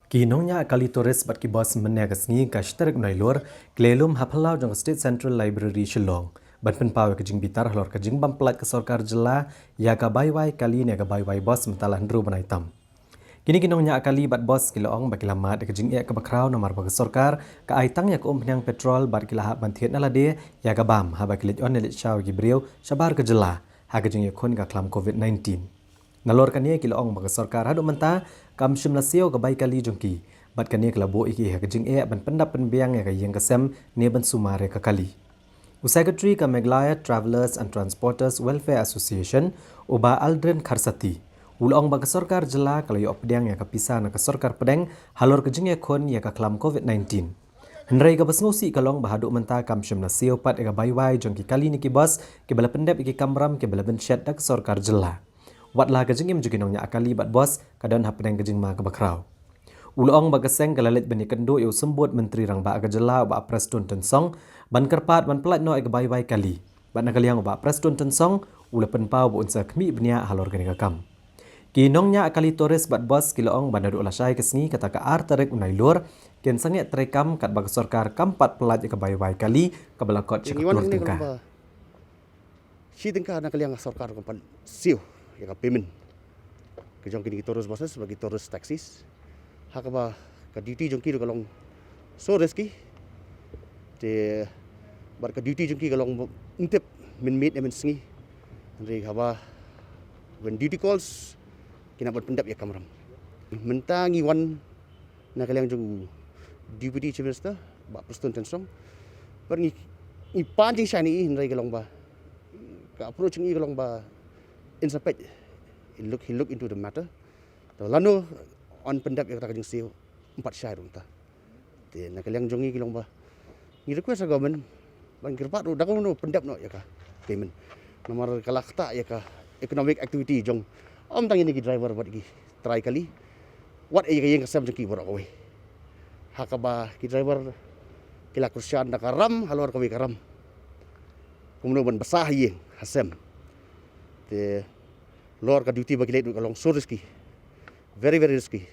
Ki nongnya kali turis bat ki bos menegasngi ka shtarik nailor klelum haphalau jong State Central Library Shillong ban penpawe ke jing bitar halor ke jing bamplat ke Sorkar jela ya ka baiwai kali ne ka baiwai bos mentalah ndru banai tam. Kini kinongnya kali bat bos kiloong bakilamat ke jing ya ke bakrau nomor bagi Sorkar ka aitang ya ke penyang petrol bat kilahap bantiet nalade ya ka bam ha bakilit on nelit shaw gibriu shabar ke jela ha ke jing ya kon ka klam COVID-19. Nalor kania kiloong bagi Sorkar hadu menta kam shimlasio ke baik kali jongki bat kania kelabo iki ha kejing ban pendap penbiang ya yang kesem ne ban sumare ke kali. Secretary ka Meghalaya Travelers and Transporters Welfare Association uba Aldrin Kharsati ulong bagi Sorkar jela kalau yo pedang ya ke pisah na ke Sorkar pedang halor kejing ya kon ya ke klam COVID-19. Hendrai ka basngosi kalong bahaduk menta kam shimlasio pat ya baiwai jongki kali niki bos ke bala pendap iki kamram ke bala ben shed dak Sorkar jela. Watlah kejing im jukin nongnya akali bat bos kadan hapedeng kejing ma ke bakrau. Ulong bagaseng kalalit bani kendo eu sembut menteri rang ba agajela ba Preston Tensong ban kerpat ban pelat no eg bai kali. Ban nakaliang ba Preston Tensong ula penpau bu unsa kmi bnia halor gani kam. Ki nongnya akali turis bat bos kiloong ban adu ulasai kesngi kata ka ar tarik unai lur ken sange trekam kat bag Sorkar kampat pelat eg bai kali ke belakot cekatur tengkah. Si tengkah nakaliang Sorkar kampan siu ya ka payment kejong kini torus bosses bagi torus taxis hakaba ka duty jong ki kalong so reski te bar ka duty jong ki kalong intip min meet men sngi andre haba when duty calls kina bot pendap ya kamram mentangi wan na kalang jong deputy chief minister ba Preston Tensong bar ni panjing shani andre kalong ba ka approach ngi kalong ba inspect he look into the matter lano on pendap yang kajing siu 4 syai runta te nakaliang jongi kilong ba ni request government bang kirpat ru dang no pendap no ya ka payment nomor kalakta ya ka economic activity jong tang ini ki driver buat ki try kali what yang kasam jong ki bora kowe hakaba ki driver kila kursian dakaram halor kowe karam kumno ban basah ye hasem te lor ka duty bagi ledu kalong so risky very risky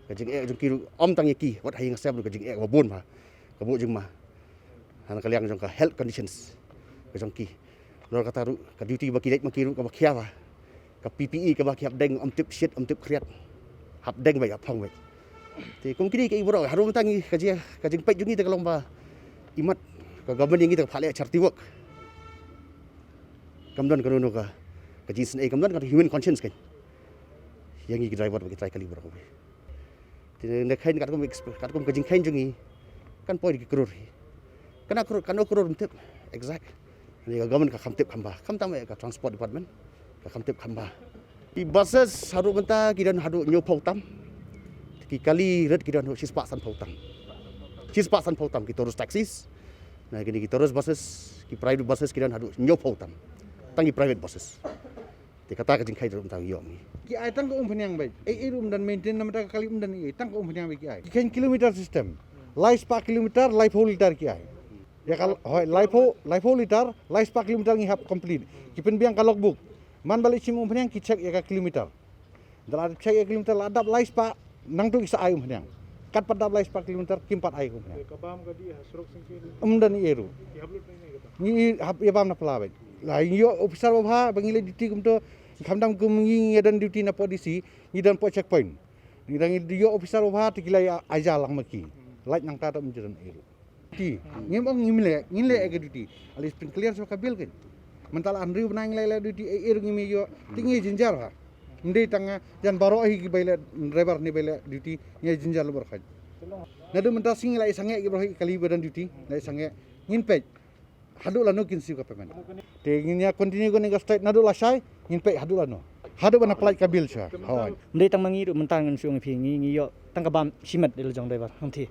kajing jong ki tang ki wat hayang sab kajing babon ma kabo jing ma han kaliang jong ka health conditions kajong ki lor kata ru ka duty bagi ledu makiru ka bakhia ba ka PPE ka bakhia deng tip shit tip kriat hap deng ba ya phong ba te kum kini ke ibro harum tangi kajing pet jungi te kalong ba imat ka government ngi te phale charity work kamdon kanu ka kajin kamdan kan human conscience kan yang ngi driver bagi try kali berapa tidak nak kain kat kum kajin kain jungi kan poi di krur kana krur mentip exact ni government ka kamtip khamba kamtam ka transport department ka kamtip khamba di buses haru benta kidan hadu nyo pautam ki kali red kidan sis pak san pautam ki terus taxis nah gini ki terus buses ki private buses kidan hadu nyo pautam tangi private buses kata kajing kai dalam tang yom ni ki ai tang ko umphanyang bai room dan maintain namata kali dan i tang ko umphanyang bai ki ai ken kilometer system life per kilometer life whole liter ki ai ya kal hoi life whole liter life per kilometer ngi hab complete ki pen biang ka logbook man balik sim umphanyang ki check ya ka kilometer dalam check ya kilometer ladap life per nang tu isa ai umphanyang kat padap life per kilometer kimpat ai umphanyang ka bam ka di hasrok sing dan i ru ni hab ya bam na pala bai la yo officer ba bangile duty kum to kamdam kumngi dan duty na polisi ni dan po checkpoint ni dan dia officer ba tikilai aja lang maki light nang tata menjeran iru ti ngem ngimle ke duty alis pin clear so kabil kan mental andri benang lele duty iru ngimi yo tingi jinjar ha ndei tanga jan baro hi baile driver ni baile duty ni jinjar lu berkhaj nadu mental sing lai sange ki kali badan duty lai sange ngin pej hadu lanu kin siu ka payment te nginya continue ko ni state nadu la sai ngin pe hadu lanu hadu bana flight ka bil cha hoi ndei tang mangi ru mentang ngan suang phi ngi yo tang ka bam simet del jong driver hangthi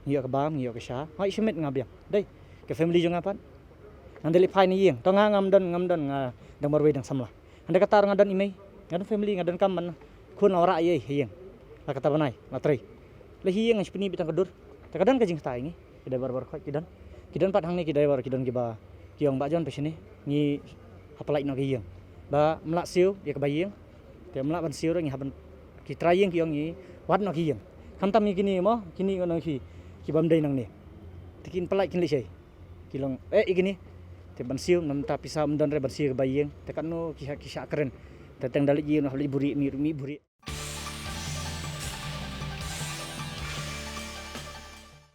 ngi yo ka bam ngi yo ka sha hoi simet ngabiang dei ke family jong apan andeli phai ni yeng to ngam dan nga dang barwe dang samla ande katar ngadan imei ngadan family ngadan kam man khun ora ye yeng la kata banai la trei le yeng spini bitang kedur kadang kajing tai ngi ida bar khoi kidan pat hang ni ki driver kidan ki ba kiong ba jon pe sini ni apalai no ki yeng ba mlak siu ya ka bayeng te mlak ban siu ngi haban ki trayeng kiong ni wat no ki yeng Hantam gini mo, kini nang ki bam dai nang ni. Tikin pelai kin lisai. Kilong igini. Te ban siu nam ta pisam don re ban siu bayeng. Te kan no kisah keren. Tetang dalit yi no buri mi buri.